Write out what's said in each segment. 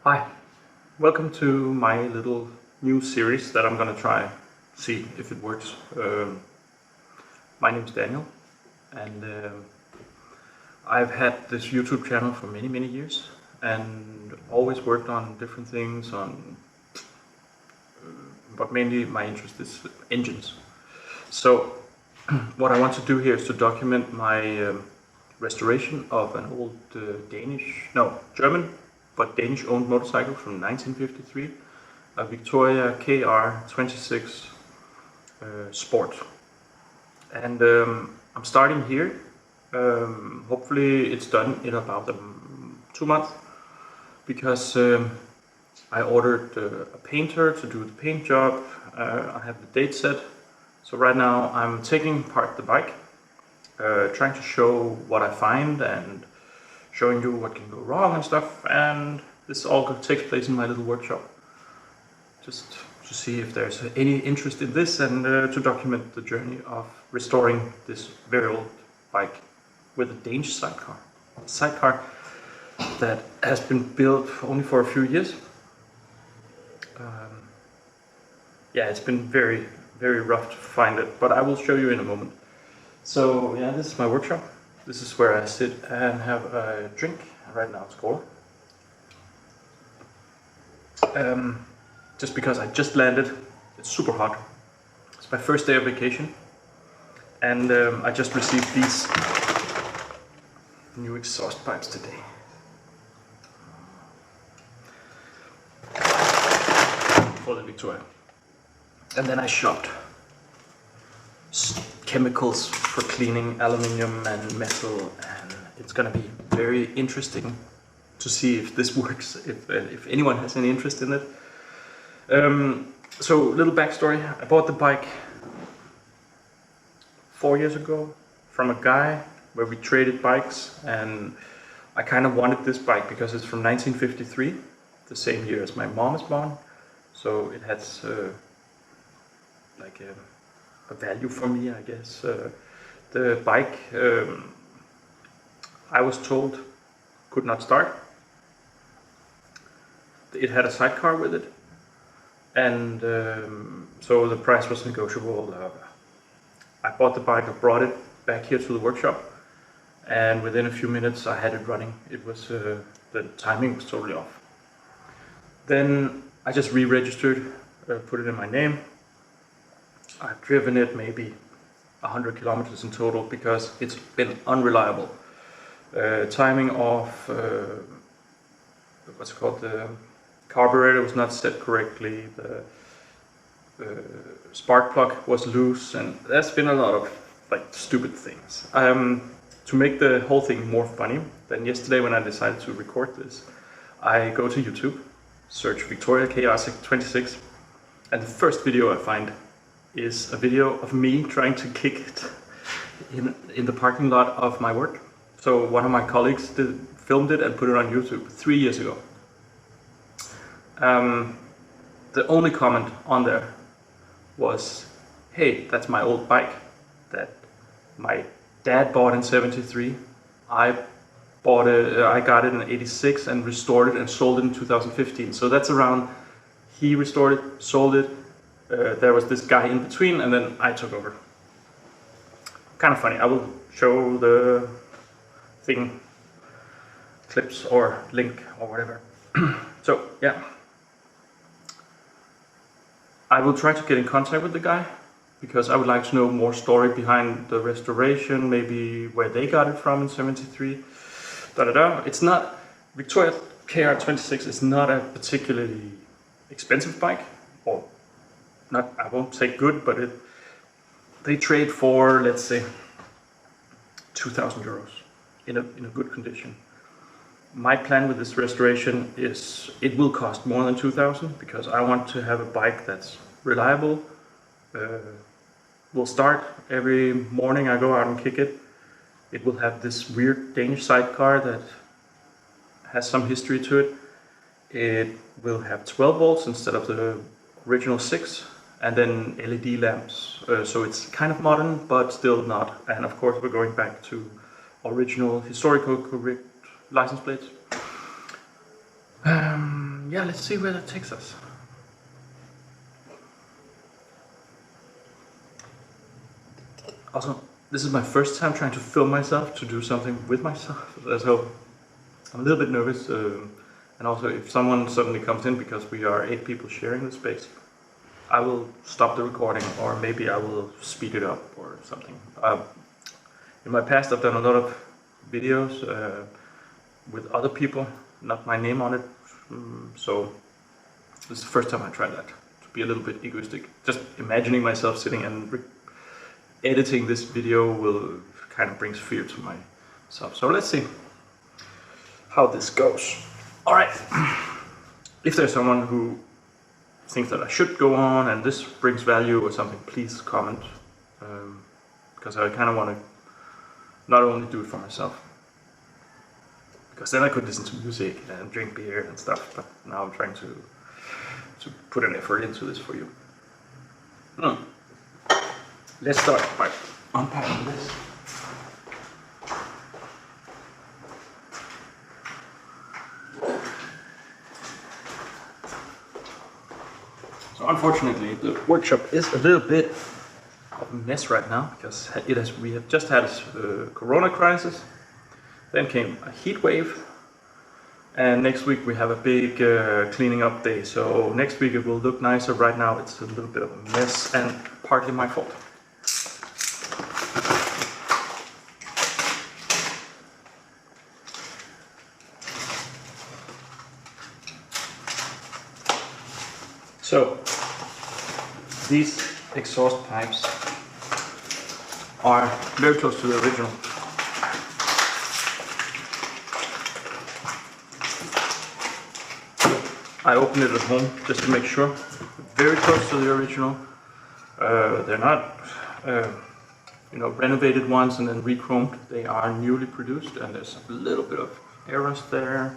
Hi, welcome to my little new series that I'm gonna try, see if it works. My name's Daniel, and I've had this YouTube channel for many years and always worked on different things, but mainly my interest is engines. So what I want to do here is to document my restoration of an old German, but Danish-owned motorcycle from 1953, a Victoria KR26 Sport. And I'm starting here. Hopefully it's done in about 2 months, because I ordered a painter to do the paint job. I have the date set. So right now I'm taking apart the bike, trying to show what I find and showing you what can go wrong and stuff, and this all takes place in my little workshop, just to see if there's any interest in this and to document the journey of restoring this very old bike with a Danish sidecar. A sidecar that has been built only for a few years. Yeah, it's been very rough to find it, but I will show you in a moment. So yeah, this is my workshop. This is where I sit and have a drink. Right now it's cold. Just because I just landed, it's super hot. It's my first day of vacation, and I just received these new exhaust pipes today. For the Victoria. And then I shopped chemicals for cleaning aluminium and metal, and it's gonna be very interesting to see if this works, if anyone has any interest in it. So little backstory: I bought the bike 4 years ago from a guy where we traded bikes, and I kind of wanted this bike because it's from 1953, the same year as my mom is born, so it has like a value for me, I guess. The bike, I was told, could not start. It had a sidecar with it, and so the price was negotiable. I bought the bike, I brought it back here to the workshop, and within a few minutes I had it running. It was the timing was totally off. Then I just re-registered, put it in my name. I've driven it maybe 100 kilometers in total because it's been unreliable. Timing off, what's it called, the carburetor was not set correctly, the spark plug was loose, and there's been a lot of like stupid things. To make the whole thing more funny, then yesterday when I decided to record this, I go to YouTube, search Victoria KR26, and the first video I find is a video of me trying to kick it in the parking lot of my work. So one of my colleagues filmed it and put it on YouTube 3 years ago. The only comment on there was, hey, that's my old bike that my dad bought in '73. I got it in '86 and restored it and sold it in 2015. So that's around, he restored it, sold it. There was this guy in between, and then I took over. Kind of funny. I will show the thing, clips or link or whatever. So yeah, I will try to get in contact with the guy because I would like to know more story behind the restoration, maybe where they got it from in '73. It's not, Victoria KR26 is not a particularly expensive bike, or not, I won't say good, but they trade for, let's say, 2,000 euros in a good condition. My plan with this restoration is it will cost more than 2,000 because I want to have a bike that's reliable, will start every morning I go out and kick it. It will have this weird Danish sidecar that has some history to it. It will have 12 volts instead of the original 6, and then LED lamps. So it's kind of modern, but still not. And of course we're going back to original historical correct license plates. yeah, let's see where that takes us. Also, this is my first time trying to film myself, to do something with myself, so I'm a little bit nervous. And also, if someone suddenly comes in, because we are 8 people sharing the space, I will stop the recording, or maybe I will speed it up or something. In my past, I've done a lot of videos with other people, not my name on it, so this is the first time I tried that, to be a little bit egoistic. Just imagining myself sitting and editing this video will kind of brings fear to myself. So let's see how this goes. Alright, if there's someone who thinks that I should go on and this brings value or something, please comment, because I kind of want to not only do it for myself, because then I could listen to music and drink beer and stuff, but now I'm trying to put an effort into this for you. Let's start by unpacking this. So unfortunately, the workshop is a little bit of a mess right now, because we have just had a corona crisis, then came a heat wave, and next week we have a big cleaning up day. So next week it will look nicer. Right now it's a little bit of a mess, and partly my fault. So these exhaust pipes are very close to the original. I opened it at home just to make sure. Very close to the original. They're not renovated ones and then re-chromed. They are newly produced, and there's a little bit of errors there,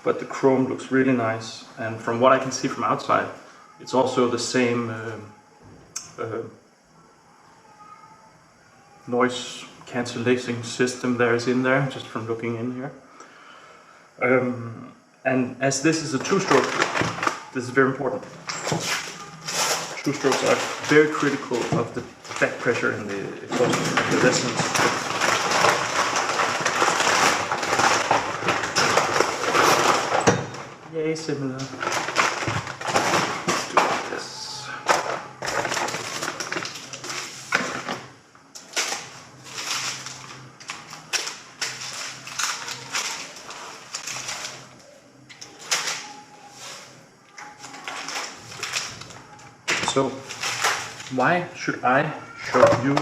but the chrome looks really nice. And from what I can see from outside, it's also the same noise cancellation system there is in there, just from looking in here. And as this is a 2-stroke, this is very important. 2 strokes are very critical of the back pressure in the exhaust, the resonance. Yay, similar. So, why should I show you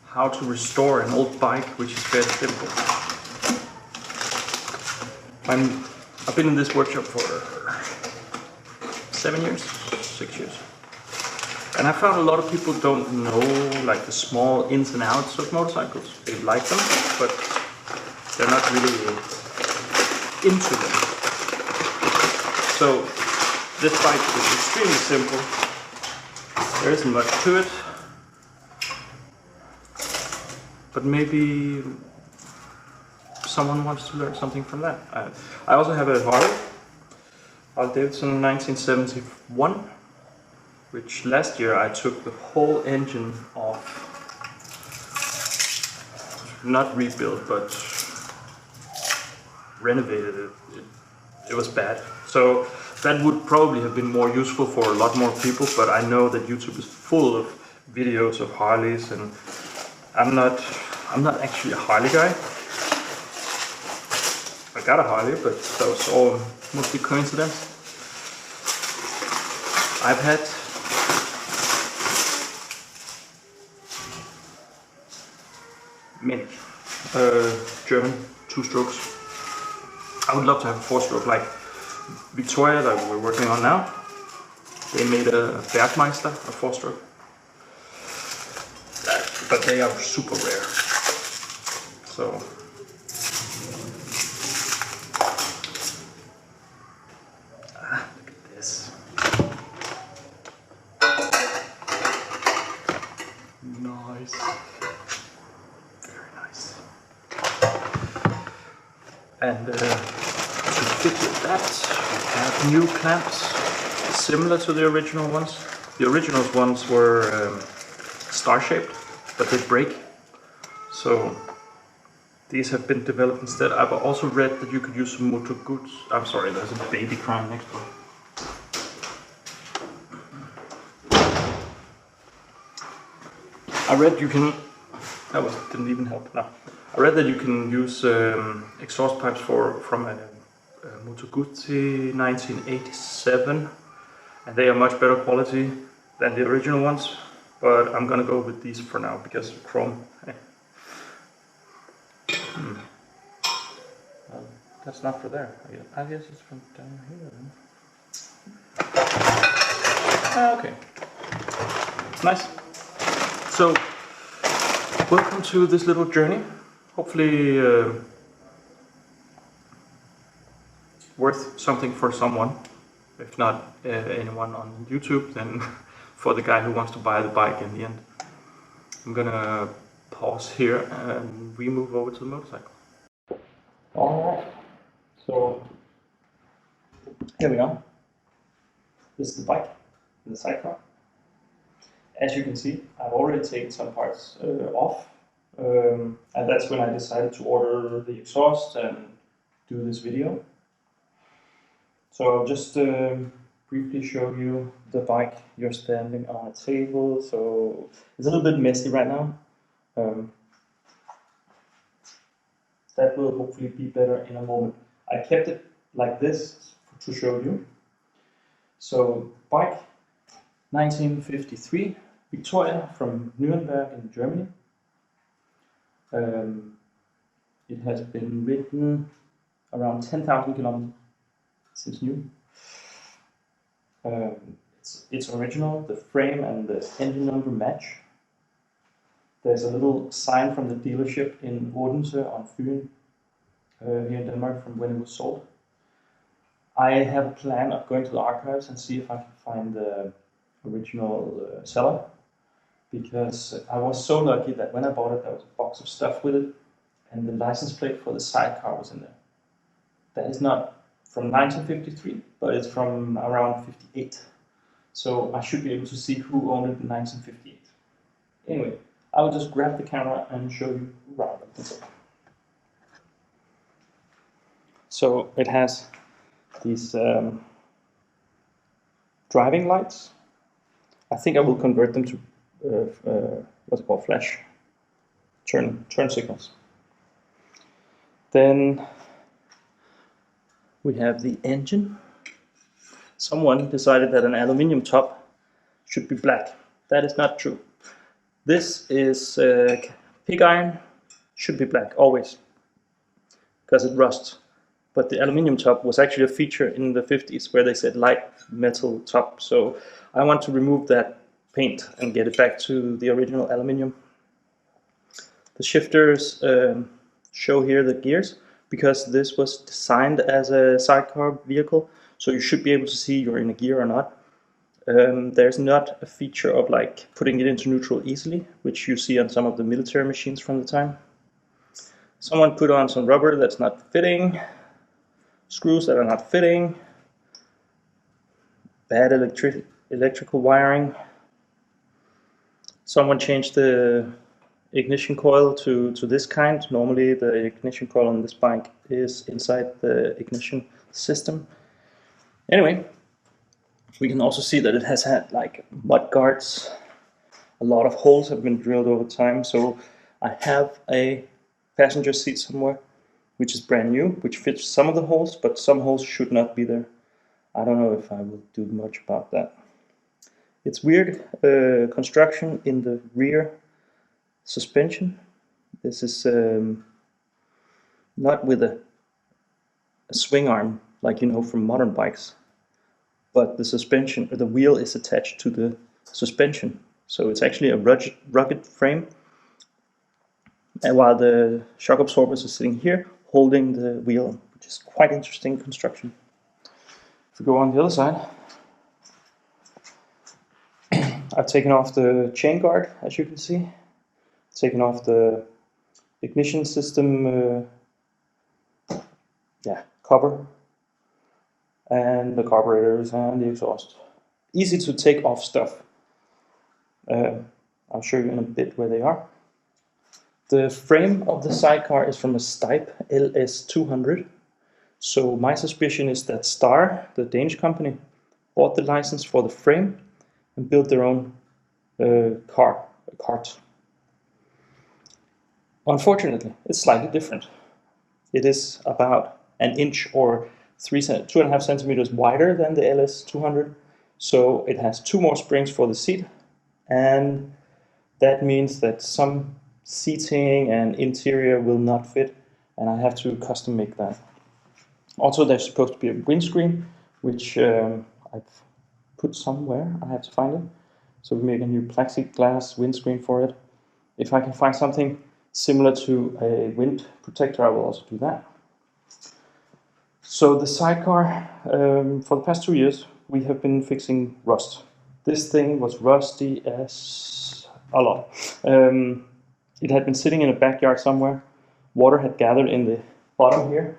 how to restore an old bike, which is very simple? I've been in this workshop for 7 years, 6 years. And I found a lot of people don't know like the small ins and outs of motorcycles. They like them, but they're not really into them. So, this bike is extremely simple. There isn't much to it, but maybe someone wants to learn something from that. I also have a Harley Davidson 1971, which last year I took the whole engine off. Not rebuilt, but renovated it. It was bad. So that would probably have been more useful for a lot more people, but I know that YouTube is full of videos of Harleys, and I'm not actually a Harley guy. I got a Harley, but that was all mostly coincidence. I've had many German 2-strokes. I would love to have a 4-stroke like Victoria that we're working on now. They made a Bergmeister, a 4-stroke, but they are super rare. So look at this. Nice. Very nice. And to fit with that. We have new clamps, similar to the original ones. The original ones were star-shaped, but they break. So these have been developed instead. I've also read that you could use some motor goods. I'm sorry, there's a baby crying next door. I read you can. Didn't even help. No, I read that you can use exhaust pipes from a Moto Guzzi 1987, and they are much better quality than the original ones. But I'm gonna go with these for now because of chrome. That's not for there. I guess it's from down here. Okay, nice. So, welcome to this little journey. Hopefully worth something for someone. If not anyone on YouTube, then for the guy who wants to buy the bike in the end. I'm gonna pause here and we move over to the motorcycle. Alright, so here we are. This is the bike, the sidecar. As you can see, I've already taken some parts off, and that's when I decided to order the exhaust and do this video. So I'll just briefly show you the bike. You're standing on a table, so it's a little bit messy right now. That will hopefully be better in a moment. I kept it like this to show you. So bike 1953 Victoria from Nuremberg in Germany. It has been ridden around 10,000 kilometers since new. It's original, the frame and the engine number match. There's a little sign from the dealership in Odense on Fyn, here in Denmark, from when it was sold. I have a plan of going to the archives and see if I can find the original seller, because I was so lucky that when I bought it, there was a box of stuff with it, and the license plate for the sidecar was in there. That is not from 1953, but it's from around 58. So I should be able to see who owned it in 1958. Anyway, I will just grab the camera and show you around it. So it has these driving lights. I think I will convert them to what's it called, flash turn signals. Then we have the engine. Someone decided that an aluminium top should be black. That is not true. This is pig iron, should be black always, because it rusts. But the aluminium top was actually a feature in the 50s where they said light metal top. So I want to remove that paint and get it back to the original aluminium. The shifters show here the gears, because this was designed as a sidecar vehicle, so you should be able to see you're in a gear or not. There's not a feature of like putting it into neutral easily, which you see on some of the military machines from the time. Someone put on some rubber that's not fitting, screws that are not fitting, bad electrical wiring. Someone changed the ignition coil to this kind. Normally the ignition coil on this bike is inside the ignition system. Anyway, we can also see that it has had like mud guards. A lot of holes have been drilled over time. So I have a passenger seat somewhere which is brand new, which fits some of the holes, but some holes should not be there. I don't know if I will do much about that. It's weird construction in the rear suspension. This is not with a swing arm like you know from modern bikes, but the suspension, or the wheel, is attached to the suspension. So it's actually a rugged frame, and while the shock absorbers are sitting here holding the wheel, which is quite interesting construction. If we go on the other side, I've taken off the chain guard, as you can see, taken off the ignition system cover, and the carburetors and the exhaust. Easy to take off stuff. I'll show you in a bit where they are. The frame of the sidecar is from a Stipe LS200. So my suspicion is that Star, the Danish company, bought the license for the frame and built their own cart. Unfortunately, it's slightly different. It is about an inch or 2.5 centimeters wider than the LS200. So it has 2 more springs for the seat, and that means that some seating and interior will not fit, and I have to custom make that. Also, there's supposed to be a windscreen, which I've put somewhere. I have to find it. So we make a new plexiglass windscreen for it. If I can find something similar to a wind protector, I will also do that. So the sidecar, for the past 2 years, we have been fixing rust. This thing was rusty as a lot. It had been sitting in a backyard somewhere. Water had gathered in the bottom here,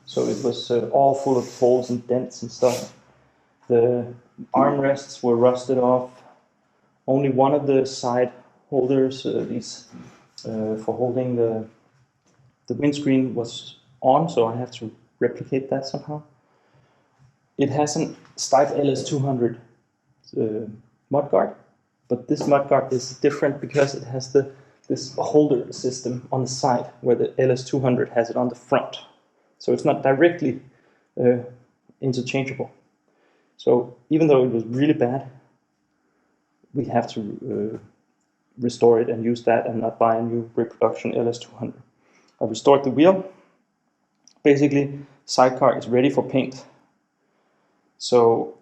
so it was all full of holes and dents and stuff. The armrests were rusted off. Only one of the side holders, these for holding the windscreen, was on, so I have to replicate that somehow. It has an Stipe LS200 mudguard, but this mudguard is different because it has this holder system on the side, where the LS200 has it on the front. So it's not directly interchangeable. So even though it was really bad, we have to restore it and use that and not buy a new reproduction LS200. I restored the wheel. Basically, sidecar is ready for paint. So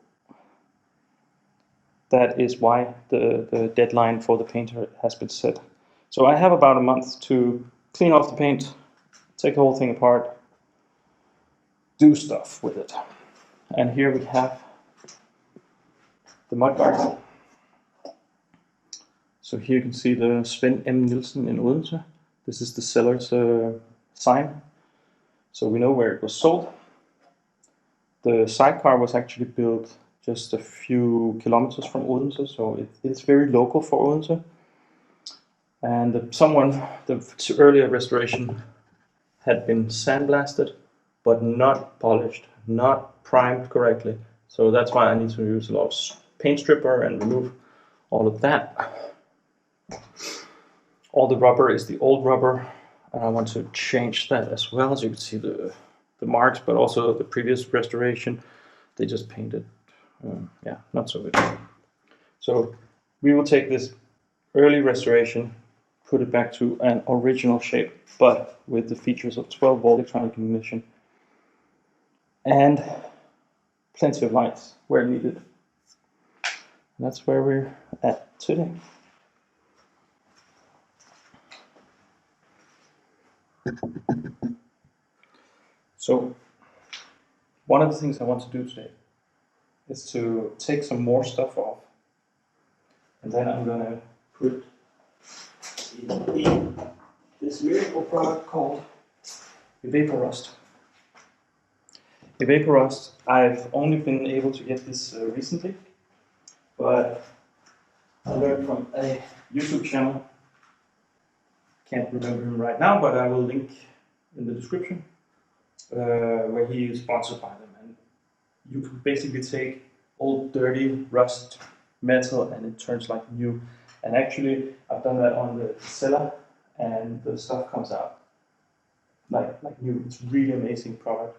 that is why the deadline for the painter has been set. So I have about a month to clean off the paint, take the whole thing apart, do stuff with it. And here we have the mudguard. So here you can see the Sven M. Nielsen in Odense. This is the seller's sign. So we know where it was sold. The sidecar was actually built just a few kilometers from Odense, so it's very local for Odense. And the earlier restoration had been sandblasted, but not polished, not primed correctly. So that's why I need to use a lot of paint stripper and remove all of that. All the rubber is the old rubber, and I want to change that as well. As you can see the marks, but also the previous restoration, they just painted, yeah, not so good. So we will take this early restoration, put it back to an original shape, but with the features of 12-volt electronic ignition and plenty of lights where needed. And that's where we're at today. So one of the things I want to do today is to take some more stuff off, and then I'm gonna put in this miracle product called Evaporust. Evaporust, I've only been able to get this recently, but I learned from a YouTube channel. Can't remember him right now, but I will link in the description, where he is sponsored by them. And you can basically take old dirty rust metal and it turns like new. And actually I've done that on the cellar and the stuff comes out like new. It's really amazing product.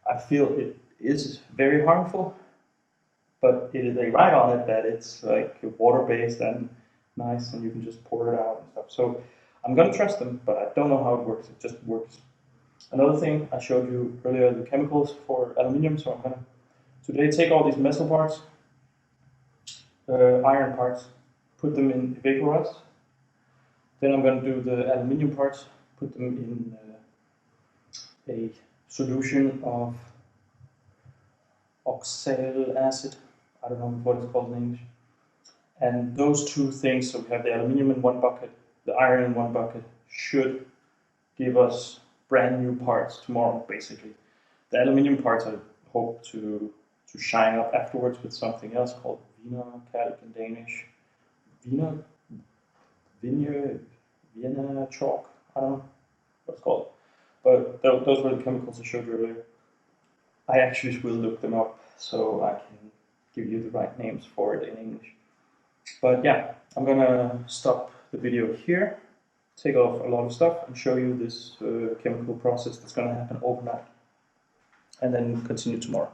I feel it is very harmful, but they write on it that it's like water based and nice and you can just pour it out and stuff. So I'm gonna trust them, but I don't know how it works. It just works. Another thing, I showed you earlier the chemicals for aluminium, so I'm gonna today take all these metal parts, iron parts, put them in Evaporust. Then I'm gonna do the aluminium parts, put them in a solution of oxalic acid. I don't know what it's called in English. And those two things, so we have the aluminium in one bucket, the iron in one bucket, should give us brand new parts tomorrow, basically. The aluminium parts are hope to shine up afterwards with something else called Wiener Kalk in Danish. Vienna chalk. I don't know what it's called. But those were the chemicals I showed you earlier. I actually will look them up so I can give you the right names for it in English. But yeah, I'm gonna stop the video here, take off a lot of stuff and show you this chemical process that's gonna happen overnight, and then continue tomorrow.